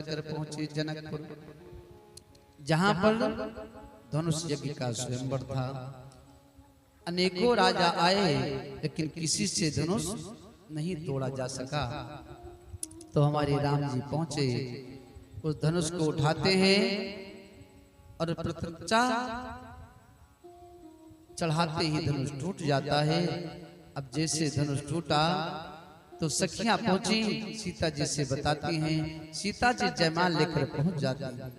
कर पहुंचे जनकपुर, जहां पर धनुष यज्ञ का स्वयंवर था। अनेकों राजा आए लेकिन किसी से धनुष नहीं तोड़ा जा सका। तो हमारे राम जी पहुंचे, उस धनुष को उठाते हैं और प्रत्यक्षा चढ़ाते ही धनुष टूट जाता है। अब जैसे धनुष टूटा तो सखियां पहुंची, सीता जी से बताती हैं। सीता जी जयमाल लेकर पहुंच जाती हैं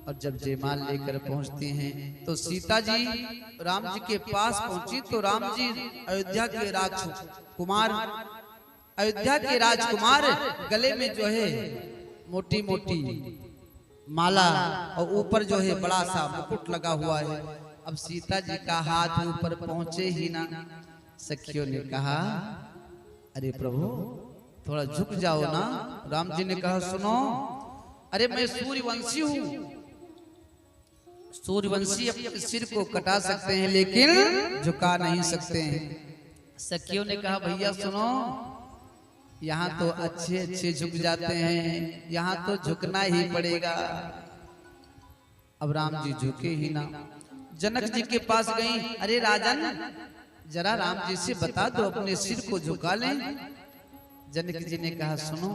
और जब जयमाल लेकर पहुंचती हैं तो सीता जी राम जी के पास पहुंची तो राम जी अयोध्या के राजकुमार गले में जो है मोटी मोटी माला और ऊपर जो है बड़ा सा मुकुट लगा हुआ है। अब सीता जी का हाथ ऊपर पहुंचे ही ना। सखियों ने कहा, अरे प्रभु थोड़ा झुक जाओ ना। राम जी ने कहा, सुनो, अरे मैं सूर्यवंशी हूं। सूर्यवंशी अपने सिर को कटा सकते हैं लेकिन झुका नहीं सकते हैं। सखियों ने कहा, भैया सुनो, यहाँ तो अच्छे अच्छे झुक जाते हैं, यहाँ तो झुकना ही पड़ेगा। अब राम जी झुके ही ना। जनक जी के पास गई, अरे राजन जरा राम जी से बता दो अपने सिर को झुका लें। जनक जी ने कहा, सुनो,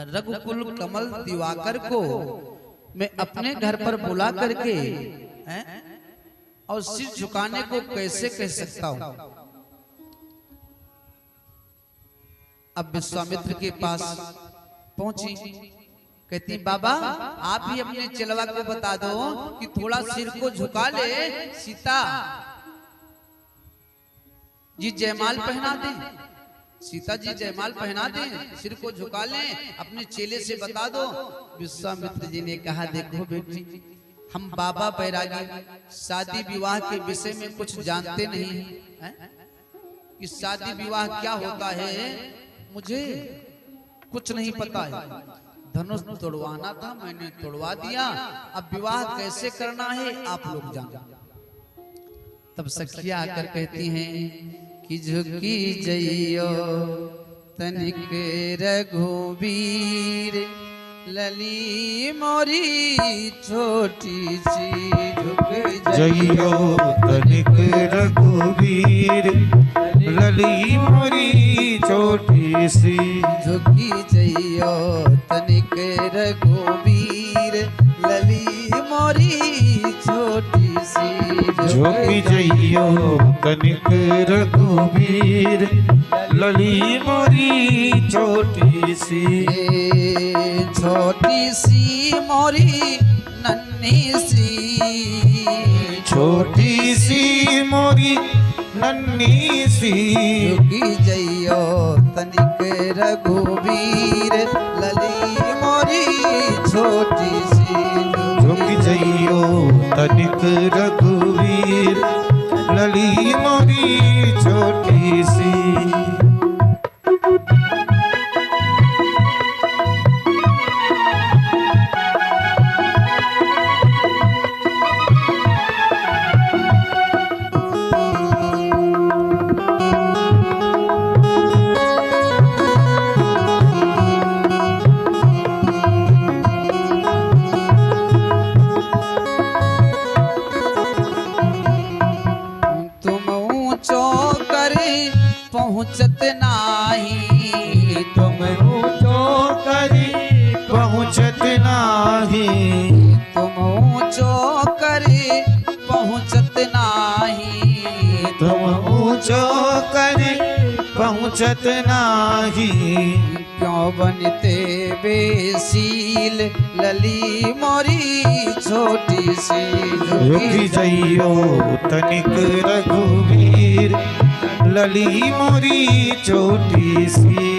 रघुकुल कमल दिवाकर को मैं अपने घर पर बुला करके और सिर झुकाने को कैसे कह सकता हूं। अब विश्वामित्र के पास पहुंची, कहती, बाबा आप ही अपने चलवा को बता दो कि थोड़ा सिर को झुका ले, सीता जी जयमाल पहना दे, सीता जी जयमाल पहना दे, सिर को झुका लें, अपने चेले से बता दो। विश्वामित्र जी ने कहा, देखो बेटी, हम बाबा बैरागी शादी विवाह के विषय में कुछ जानते नहीं हैं कि शादी विवाह क्या होता है, मुझे कुछ नहीं पता है। धनुष तोड़वाना था, मैंने तोड़वा दिया, अब विवाह कैसे करना है आप लोग जानो। तब सखियां आकर कहती हैं कि झुकी जइयो तनिक रघुवीर, लली मोरी छोटी सी झुक जइयो तनिक रघुवीर, लली मोरी छोटी सी। झुकी जइयो तनिक रघुवीर, लली मोरी छोटी सी। झुकी जइयो तनिक रघुवीर, लली मोरी छोटी सी। छोटी सी मोरी नन्ही सी, छोटी सी मोरी नन्ही सी। झुकी जइयो तनिक रघुवीर, लली मोरी छोटी सी। झुकी जइयो तनिक रघुवीर, लली मोरी छोटी सी। पहुँचत नाही, तुम ऊँचो करी पहुँचत नाही। तुम ऊँचो करी पहुँचत नाही। तुम ऊँचो करी पहुँचत नाही। क्यों बनते बेसील, लली मोरी छोटी सी। झुकी जइयो तनिक रघुवीर, लली मोरी छोटी सी।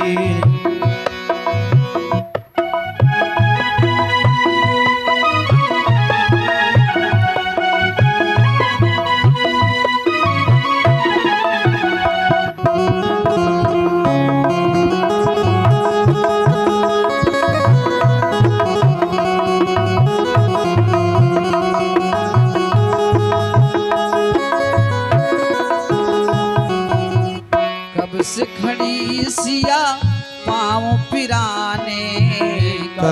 खड़ी सिया पाँव पिराने,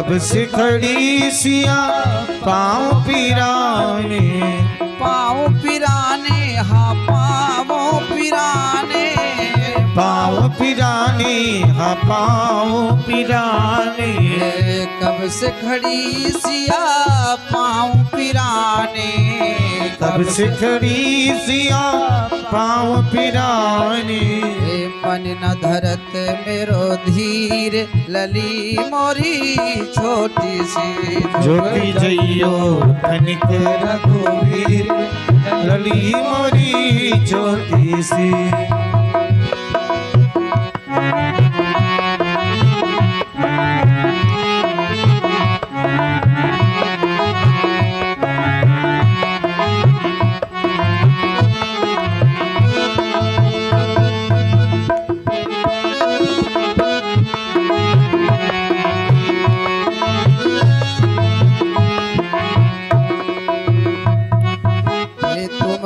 कब से खड़ी सिया पाँव पिराने, पाँव पिराने, हाँ पाँव पिराने, पाँव पिराने, हाँ पाँव पिराने। कब से खड़ी सिया पाँव पिराने, कब से खड़ी सिया पाँव पिराने। मन न धरत मेरो धीर लली मोरी छोटी सी, झुकी जइयो तनिक रघुवीर लली मोरी छोटी सी।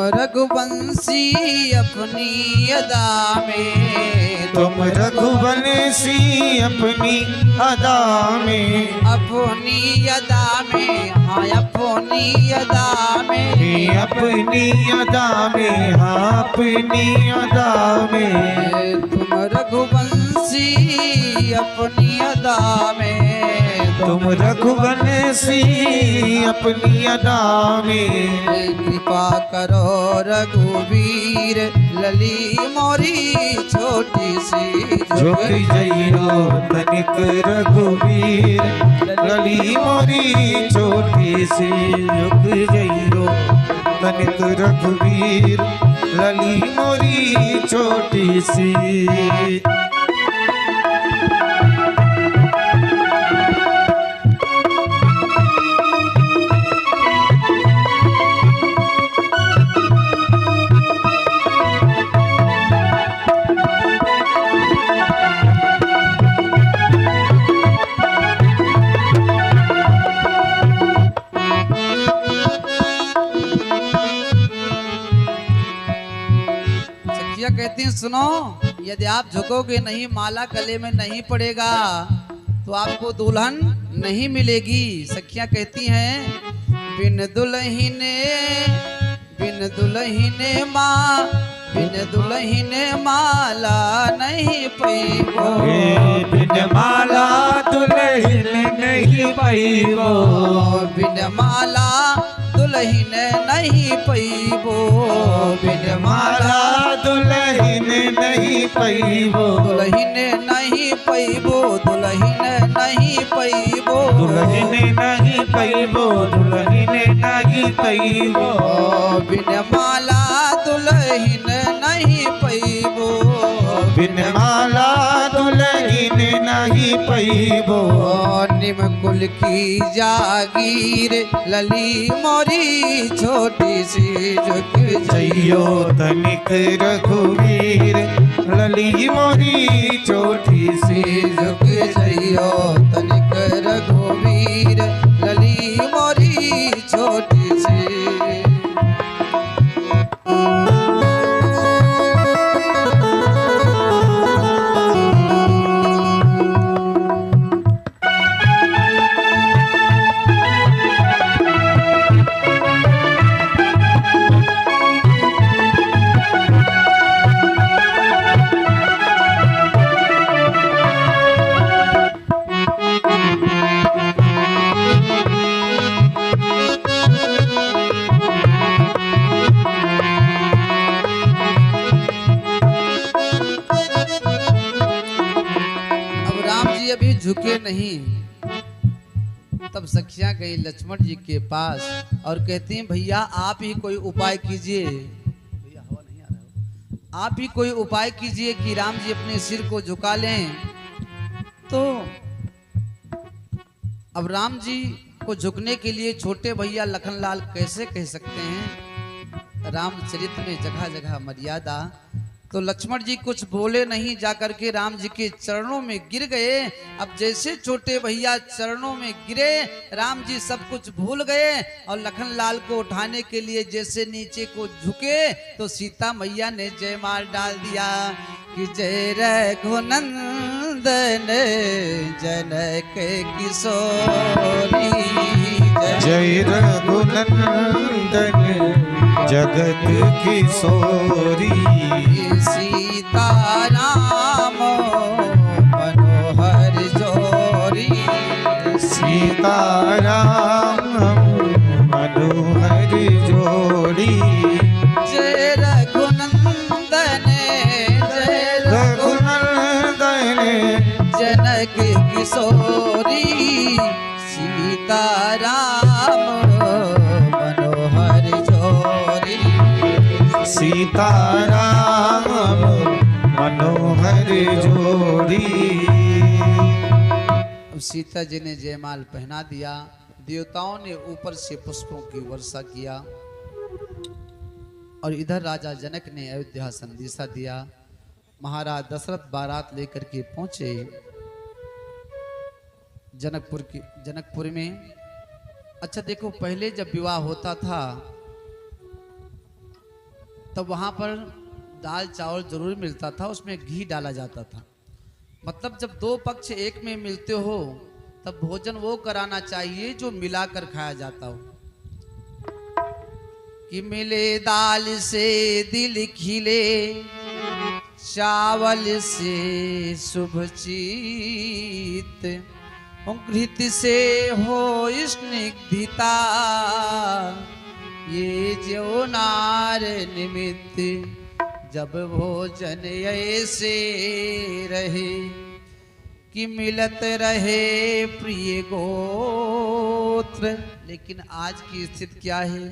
रघुवंशी अपनी अदा में, तुम रघुवंशी अपनी अदा में, अपनी अदा में, हाँ अपनी अदा में, अपनी अदा में, हाँ अपनी अदा में। तुम रघुवंशी अपनी अदा में, तुम रघुवंशी अपनी अदा में। कृपा करो रघुवीर लली मोरी छोटी सी, झुकी जइयो तनिक रघुवीर लली मोरी छोटी सी। झुक जइयो तनिक रघुवीर लली मोरी छोटी सी। कहती हैं सुनो, यदि आप झुकोगे नहीं, माला गले में नहीं पड़ेगा तो आपको दुल्हन नहीं मिलेगी। सखियां कहती हैं बिन दुल्हने, बिन दुल्हने माँ, बिन दुल्हने माला नहीं पैबो, बिन माला दुल्हन नहीं पैबो, बिन माला दुल्हन नहीं पैबो, बिन माला दुल्हन नहीं पैबो, दुल्हन नहीं पैबो, दुल्हन नहीं पैबो, दुल्हन नहीं पैबो, दुल्हन नहीं पैबो। बिन माला दुल्हन नहीं पैबो, बिन माला दुल्हन नहीं पैबो। निम कुल की जागीर लली मोरी छोटी सी, झुक जइयो तनिक रघुवीर लली मोरी छोटी सी। झुक जइयो तनिक रघुवीर लली मोरी छोटी सी। अभी झुके नहीं। तब सखियां गई लक्ष्मण जी के पास और कहती हैं भैया आप ही कोई उपाय कीजिए, भैया हवा नहीं आ रहा, आप ही कोई उपाय कीजिए कि राम जी अपने सिर को झुका लें। तो अब राम जी को झुकने के लिए छोटे भैया लखनलाल कैसे कह सकते हैं, रामचरित में जगह जगह मर्यादा। तो लक्ष्मण जी कुछ बोले नहीं, जाकर के राम जी के चरणों में गिर गए। अब जैसे छोटे भैया चरणों में गिरे, राम जी सब कुछ भूल गए और लखनलाल को उठाने के लिए जैसे नीचे को झुके तो सीता मैया ने जयमाल डाल दिया कि जय रघुनंदन नंदन जनक किशोरी जय रघुनंदन जगत किशोरी सीताराम मनोहर जोरी सीताराम मनोहर जोड़ी जय रघुनंदन जनक किशोरी सीताराम मनोहर जोरी सीताराम मनोहर जोड़ी। अब सीता जी ने जयमाल पहना दिया, देवताओं ने ऊपर से पुष्पों की वर्षा किया और इधर राजा जनक ने अयोध्या संदेशा दिया। महाराज दशरथ बारात लेकर के पहुंचे जनकपुर में। अच्छा देखो, पहले जब विवाह होता था तब वहां पर दाल चावल जरूर मिलता था, उसमें घी डाला जाता था। मतलब जब दो पक्ष एक में मिलते हो तब भोजन वो कराना चाहिए जो मिलाकर खाया जाता हो। कि मिले दाल से दिल खिले, चावल से शुभ चित, घृत से हो स्निग्धता, ये जो नार निमित्त, जब भोजन ऐसे रहे कि मिलत रहे प्रिय गोत्र। लेकिन आज की स्थिति क्या है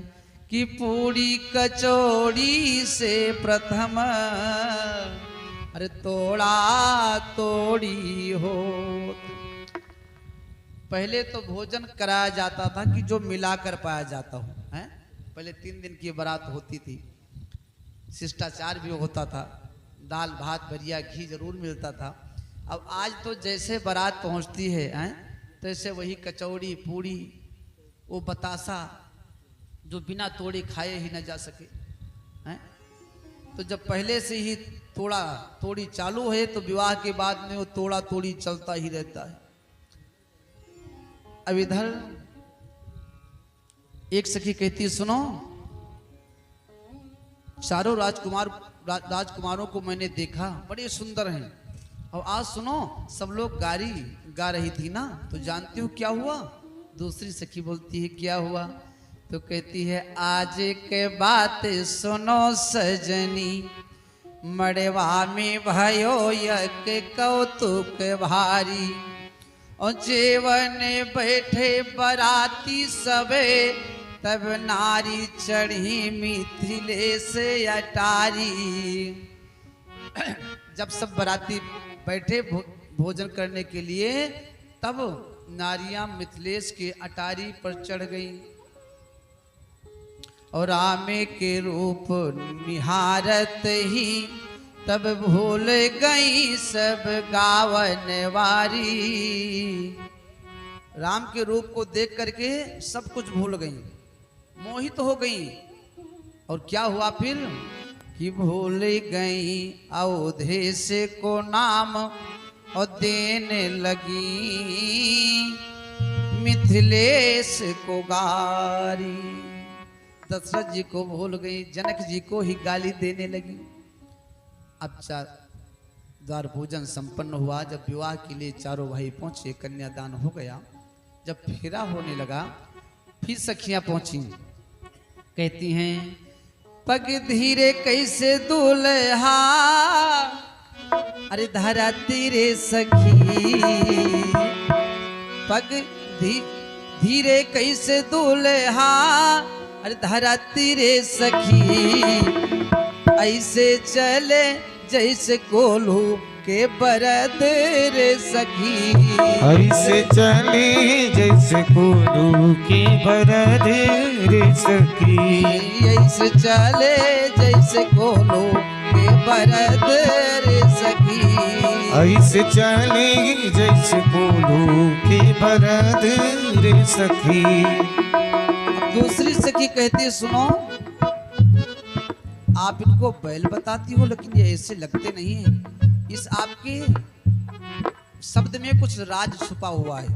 कि पूरी कचौड़ी से प्रथम अरे तोड़ा तोड़ी हो। पहले तो भोजन कराया जाता था कि जो मिलाकर पाया जाता हो, हैं? पहले 3 दिन की बारात होती थी, शिष्टाचार भी होता था, दाल भात बढ़िया घी जरूर मिलता था। अब आज तो जैसे बारात पहुंचती है, हैं? तैसे वही कचौड़ी पूड़ी, वो बतासा जो बिना तोड़े खाए ही न जा सके, हैं? तो जब पहले से ही तोड़ा तोड़ी चालू है तो विवाह के बाद में वो तोड़ा तोड़ी चलता ही रहता है। अब इधर एक सखी कहती, सुनो, चारों राजकुमारों को मैंने देखा, बड़े सुंदर हैं। और आज सुनो, सब लोग गा रही थी ना, तो जानती हो क्या हुआ? दूसरी सखी बोलती है क्या हुआ? तो कहती है, आज के बात सुनो सजनी, मड़वा में भयो यक कौतुक भारी, और जेवन बैठे बराती सबे, तब नारी चढ़ी मिथिलेश अटारी। जब सब बराती बैठे भोजन करने के लिए, तब नारियां मिथिलेश के अटारी पर चढ़ गईं और रामे के रूप निहारत ही, तब भूल गई सब गावन वारी। राम के रूप को देख करके सब कुछ भूल गई, मोहित हो गई। और क्या हुआ फिर कि भूल गई अवधेश को नाम, और देने लगी मिथिलेश को गारी। दशरथ जी को भूल गई, जनक जी को ही गाली देने लगी। अब द्वार भोजन संपन्न हुआ। जब विवाह के लिए चारों भाई पहुंचे, कन्यादान हो गया, जब फेरा होने लगा, फिर सखियां पहुंची, कहती हैं, पग धीरे कैसे दूल्हा, अरे धरा तेरे सखी, पग धीरे कैसे दूल्हा, अरे धरा तेरे सखी, ऐसे चले जैसे कोल्हू के बरद रे सखी, ऐसे चले जैसे कोल्हू के बरद रे सखी, ऐसे चले जैसे कोल्हू के बरद रे सखी, ऐसे चले जैसे कोल्हू के बरद रे सखी। दूसरी सखी कहती, सुनो, आप इनको बैल बताती हो, लेकिन ये ऐसे लगते नहीं हैं। इस आपके शब्द में कुछ राज छुपा हुआ है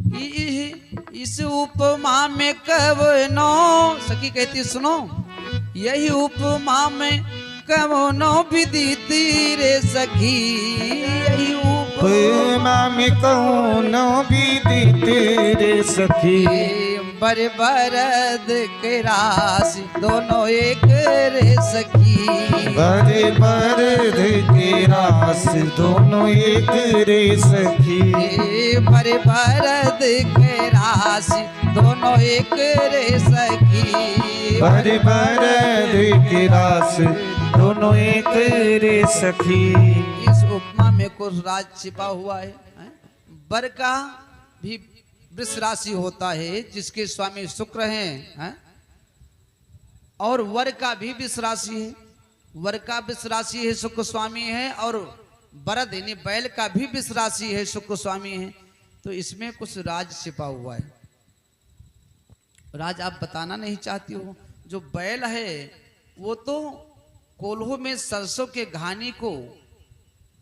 कि इस उपमा में कवनो, सखी कहती सुनो, यही उपमा में कवनो विदिती रे सखी, यही उपमा में कवनो विदिती रे सखी, बरद के राशि दोनों एक रे सखी, बरद के राशि दोनों एक रे सखी, बरद के राशि दोनों एक रे सखी, बरद के राशि दोनों एक रे सखी। इस उपमा में कुछ राज छिपा हुआ है। बर का भी वृष राशि होता है जिसके स्वामी शुक्र हैं, और वर का भी वृष राशि है, वर का वृष राशि है, शुक्र स्वामी है, और बरद यानी बैल का भी वृष राशि है, शुक्र स्वामी है। तो इसमें कुछ राज छिपा हुआ है। राज आप बताना नहीं चाहती हो। जो बैल है वो तो कोल्हू में सरसों के घानी को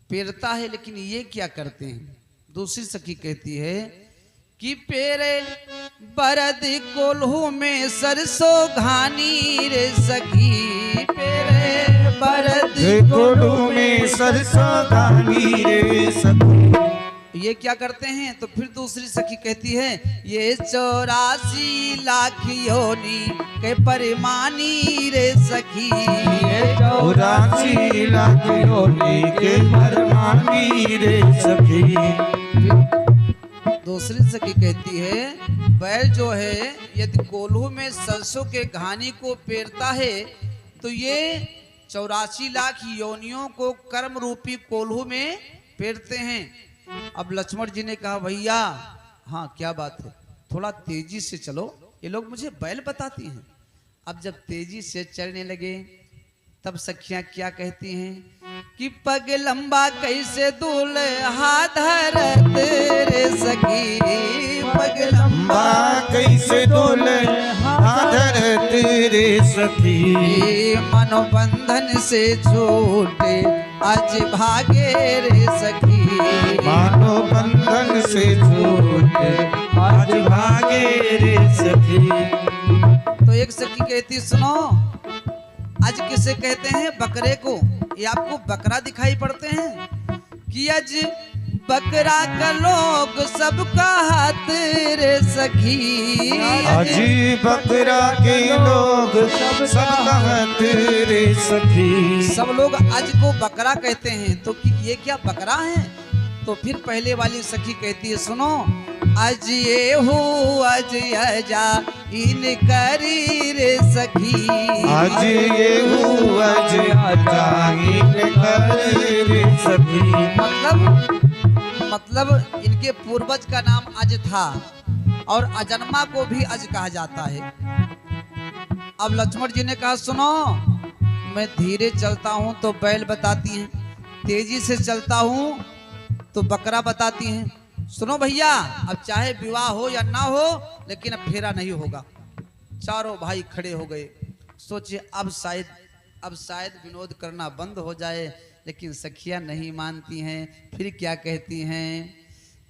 पेरता है, लेकिन ये क्या करते हैं? दूसरी सखी कहती है कि पेरे बरद कोल्हू में सरसों घानी रे सखी, पेरे बरद कोल्हू में सरसों घानी रे सखी। ये क्या करते हैं? तो फिर दूसरी सखी कहती है ये 84 लाख योनी के परिमानी रे सखी, 84 लाख योनी के परिमानी रे सखी। दूसरी सखी कहती है बैल जो है यदि कोल्हू में सरसों के घानी को पेरता है तो ये 84 लाख योनियों को कर्म रूपी कोल्हू में पेरते हैं। अब लक्ष्मण जी ने कहा भैया हाँ क्या बात है, थोड़ा तेजी से चलो, ये लोग मुझे बैल बताती हैं। अब जब तेजी से चलने लगे तब सखियां क्या कहती हैं कि पग लंबा कैसे दूल्हा धरत रे सखी, पग लंबा कैसे दूल्हा धरत रे सखी, मनोबंधन से छूटे आज भागे रे सखी, मानो बंधन से छूटे आज भागे रे सखी। तो एक सखी कहती सुनो, आज किसे कहते हैं? बकरे को। ये आपको बकरा दिखाई पड़ते हैं कि आज बकरा का लोग सबका हाथ रे सखी, आज बकरा के लोग सबका हाथ रे सखी। सब लोग आज को बकरा कहते हैं। तो कि ये क्या बकरा है? तो फिर पहले वाली सखी कहती है सुनो, आज ये हो आज अजा इन करी रे सखी, आज ये हो आज अजा इन करी रे सखी। मतलब इनके पूर्वज का नाम अज था और अजन्मा को भी अज कहा जाता है। अब लक्ष्मण जी ने कहा सुनो, मैं धीरे चलता हूं तो बैल बताती हैं, तेजी से चलता हूं तो बकरा बताती हैं। सुनो भैया, अब चाहे विवाह हो या ना हो लेकिन अब फेरा नहीं होगा। चारों भाई खड़े हो गए। सोचे अब शायद विनोद करना बंद हो जाए, लेकिन सखियां नहीं मानती हैं। फिर क्या कहती हैं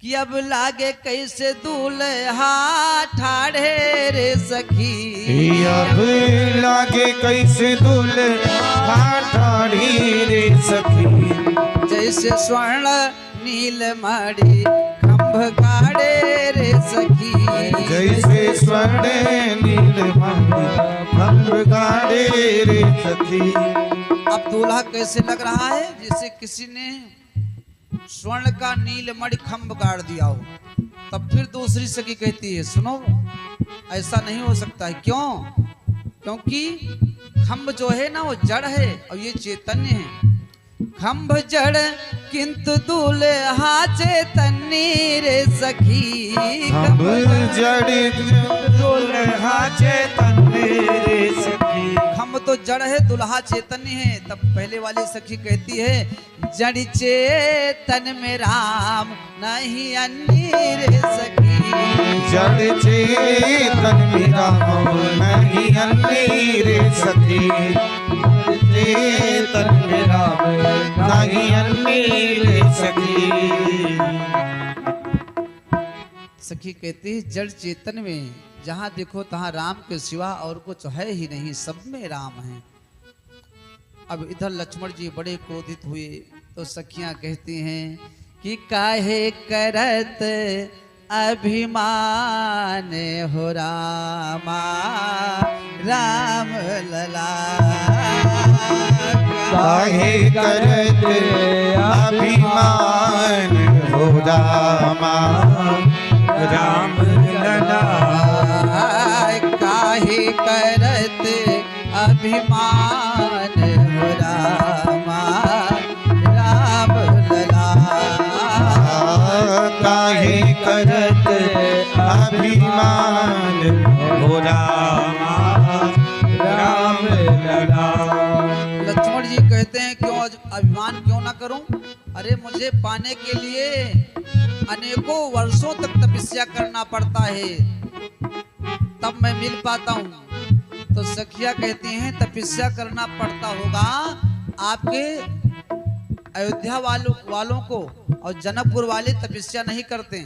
कि अब लागे कैसे दूल्हा ठाढ़े रे सखी, अब लागे कैसे दूल्हा ठाढ़े रे सखी, जैसे स्वर्ण नील मणि खंभ गाड़े रे सखी, जैसे स्वर्ण नील मणि खंभ गाड़े रे सखी। अब दूल्हा कैसे लग रहा है? जैसे किसी ने स्वर्ण का नीलमणि खंभ गाड़ दिया हो। तब फिर दूसरी सखी कहती है सुनो, ऐसा नहीं हो सकता है। क्यों? क्योंकि खंभ जो है ना वो जड़ है और ये चैतन्य है। खंभ जड़ किंतु दूल्हा चैतन्य रे सखी, खंभ जड़ दूल्हा चैतन्य रे सखी। खंभ तो जड़ है, दूल्हा चैतन्य है। तब पहले वाली सखी कहती है जड़ चेतन में राम नहीं अन्य रे सखी, जड़ चेतन में राम नहीं अन्य रे सखी। चेतन में राम नहीं अन्य सखी। सखी कहती है जड़ चेतन में जहां देखो तहां राम के सिवा और कुछ है ही नहीं, सब में राम है। अब इधर लक्ष्मण जी बड़े क्रोधित हुए तो सखियां कहती हैं कि काहे करत अभिमान हो रामा राम लला। काहे करत अभिमान हो रामा राम लला। काहे करत अभिमान हो रामा राम लला। काहे करत अभिमान हो रामा राम लला। लक्ष्मण जी कहते हैं क्यों अभिमान क्यों ना करूं? अरे मुझे पाने के लिए अनेकों वर्षों तक तपस्या करना पड़ता है, तब मैं मिल पाता हूँ। तो सखिया कहती हैं तपस्या करना पड़ता होगा आपके अयोध्या वालों को, और जनकपुर वाले तपस्या नहीं करते।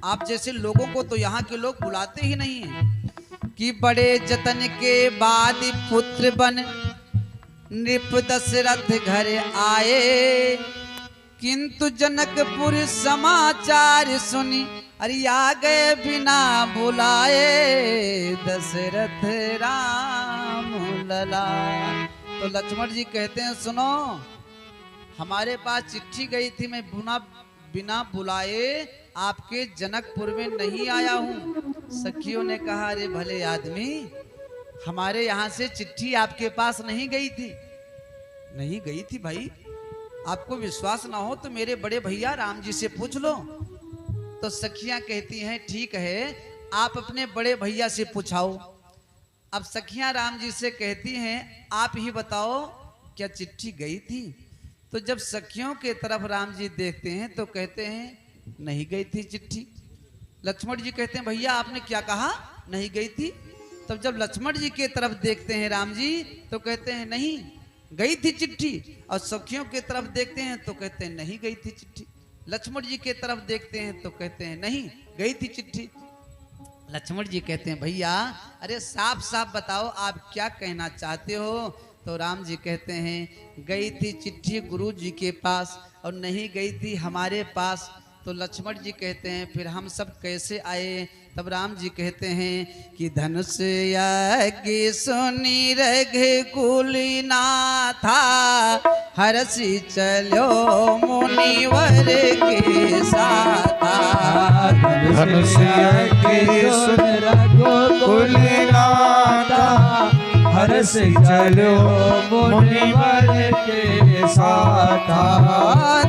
आप जैसे लोगों को तो यहाँ के लोग बुलाते ही नहीं हैं। कि बड़े जतन के बाद पुत्र बन नृप दशरथ घर आए, किंतु जनकपुर समाचार सुनी अरे आ गए बिना बुलाए दशरथ राम लला। तो लक्ष्मण जी कहते हैं सुनो, हमारे पास चिट्ठी गई थी, मैं बिना बुलाए आपके जनकपुर में नहीं आया हूँ। सखियों ने कहा अरे भले आदमी, हमारे यहाँ से चिट्ठी आपके पास नहीं गई थी। नहीं गई थी भाई, आपको विश्वास ना हो तो मेरे बड़े भैया राम जी से पूछ लो। तो सखियां कहती हैं ठीक है, आप अपने बड़े भैया से पूछाओ। अब सखियां राम जी से कहती हैं आप ही बताओ क्या चिट्ठी गई थी? तो जब सखियों के तरफ राम जी देखते हैं तो कहते हैं नहीं गई थी चिट्ठी। लक्ष्मण जी कहते हैं भैया आपने क्या कहा, नहीं गई थी? तब जब लक्ष्मण जी के तरफ देखते हैं राम जी तो कहते हैं नहीं गई थी चिट्ठी, और सखियों के तरफ देखते हैं तो कहते हैं नहीं गई थी चिट्ठी। लक्ष्मण जी के तरफ देखते हैं तो कहते हैं नहीं गई थी चिट्ठी। लक्ष्मण जी कहते हैं भैया अरे साफ साफ बताओ आप क्या कहना चाहते हो? तो राम जी कहते हैं गई थी चिट्ठी गुरु जी के पास और नहीं गई थी हमारे पास। तो लक्ष्मण जी कहते हैं फिर हम सब कैसे आए? तब राम जी कहते हैं कि धनुष यज्ञ सुनी रघुकुल नाथा, हरसि चलो मुनिवर के साथा। धनुष यज्ञ सुनी रघुकुल नाथा, हरसि चलो मुनिवर के साथा।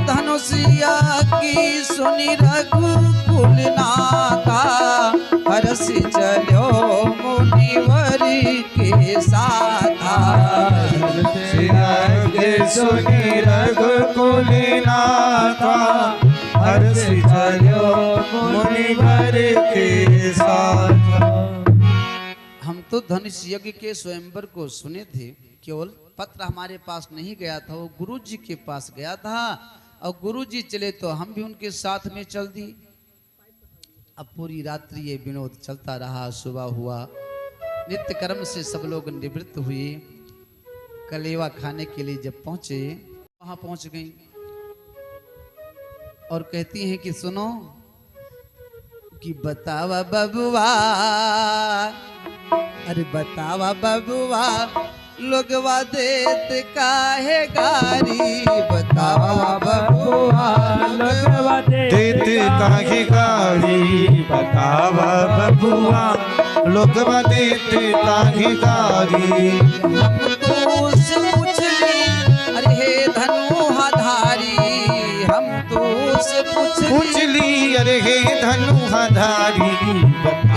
धनुष यज्ञ सुनी रघुकुल नाथा, हरसि चलो मुनिवर के साथा। सुनी रघुकुल नाथा, हरसि चलो मुनिवर के साथा। हम तो धनुष यज्ञ के स्वयंवर को सुने थे, केवल पत्र हमारे पास नहीं गया था, वो गुरु जी के पास गया था, और गुरु जी चले तो हम भी उनके साथ में चल दी। अब पूरी रात्रि ये विनोद चलता रहा। सुबह हुआ, नित्य कर्म से सब लोग निवृत्त हुए। कलेवा खाने के लिए जब पहुंचे, वहां पहुंच गई और कहती हैं कि सुनो कि बतावा बबुआ, अरे बतावा बबुआ लोगवा देत काहे गारी। बतावा बबुआ लोगवा देत काहे गारी। बतावा बबुआ लोगवा देत काहे गारी। हम तो से पूछली अरे हे धनुहाधारी, हम तो से पूछली अरे हे धनुहाधारी।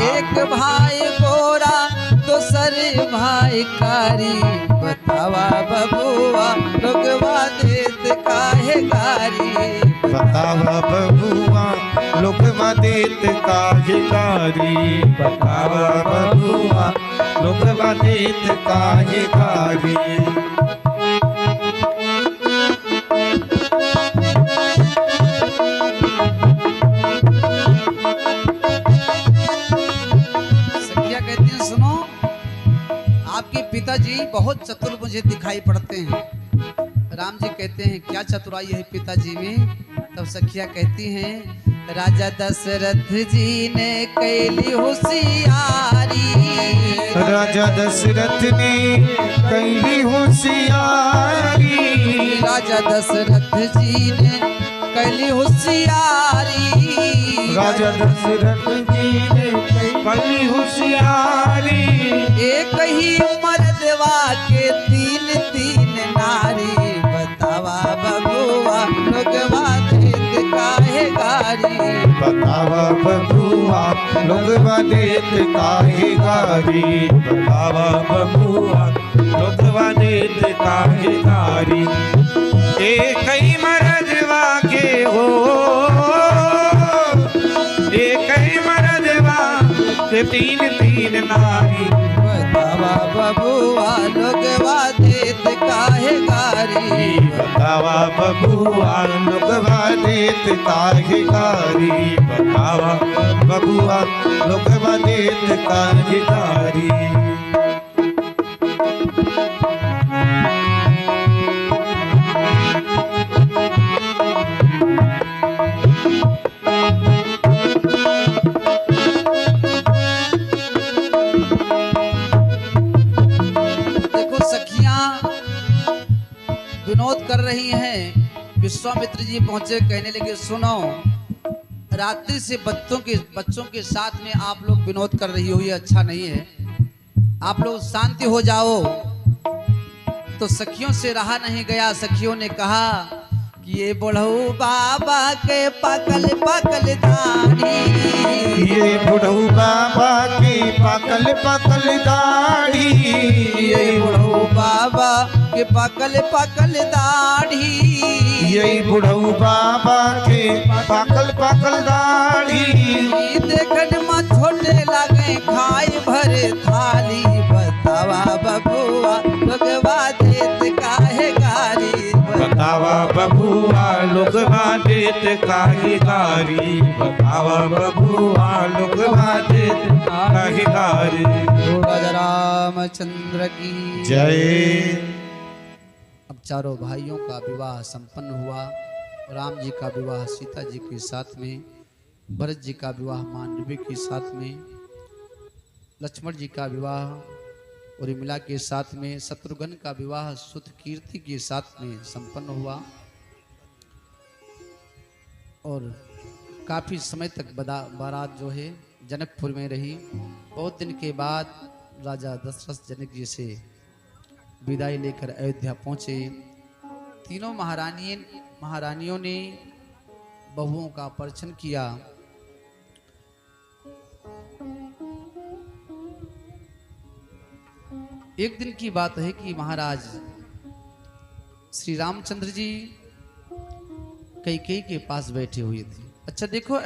एक भाई गोरा दोसर भाई कारी। बतावा बबुआ लोगवा देत काहे गारी। बतावा बबुआ लोगवा देत काहे गारी। बतावा बबुआ लोगवा देत काहे गारी। सखिया कहती हैं सुनो, आपके पिताजी बहुत चतुर मुझे दिखाई पड़ते हैं। राम जी कहते हैं क्या चतुराई है पिताजी में? तब सखिया कहती हैं राजा दशरथ जी ने कैली होशियारी, राजा दशरथ ने कैली होशियारी, राजा दशरथ जी ने कैली होशियारी, राजा दशरथ जी ने कैली होशियारी। एक ही मर्दवा के तीन तीन नारी, बतावा बबुआ लोगवा देत काहे गारी, बतावा बबुआ लोगवा देत काहे गारी, बतावा बबुआ लोगवा देत काहे गारी। एक ही मर्दवा के हो, एक ही मर्दवा के तीन तीन नारी, बतावा बबुआ लोगवा देत काहे गारी, बतावा बबुआ लोगवा देत काहे गारी, बतावा बबुआ लोगवा देत काहे गारी। विनोद कर रही हैं। विश्वामित्र जी पहुंचे, कहने लगे सुनो, रात्रि से बच्चों के साथ में आप लोग विनोद कर रही हो, ये अच्छा नहीं है, आप लोग शांति हो जाओ। तो सखियों से रहा नहीं गया। सखियों ने कहा कि ये बुढ़ऊ बाबा के पकल पकल दाढ़ी, ये बुढ़ऊ बाबा की पकल पकल दाढ़ी, ये बुढ़ऊ बाबा के पकल पकल दाढ़ी, ये बुढ़ऊ बाबा के पकल पकल दाढ़ी। देखन में छोटे लगे खाए भरे थाली, बतावा बबुआ लोगवा देत काहे गारी, बतावा बबुआ लोगवा देत काहे गारी, बतावा बबुआ लोगवा देत काहे गारी। राजा रामचंद्र की जय। अब चारों भाइयों का विवाह संपन्न हुआ। राम जी का विवाह सीता जी के साथ में, भरत जी का विवाह मांडवी के साथ में, लक्ष्मण जी का विवाह उर्मिला के साथ में, शत्रुघ्न का विवाह सुत कीर्ति के साथ में संपन्न हुआ। और काफी समय तक बारात जो है जनकपुर में रही। बहुत दिन के बाद राजा दशरथ जनक जी से विदाई लेकर अयोध्या पहुंचे। तीनों महारानियों ने बहुओं का परिचय किया। एक दिन की बात है कि महाराज श्री रामचंद्र जी कैकेयी के पास बैठे हुए थे। अच्छा देखो,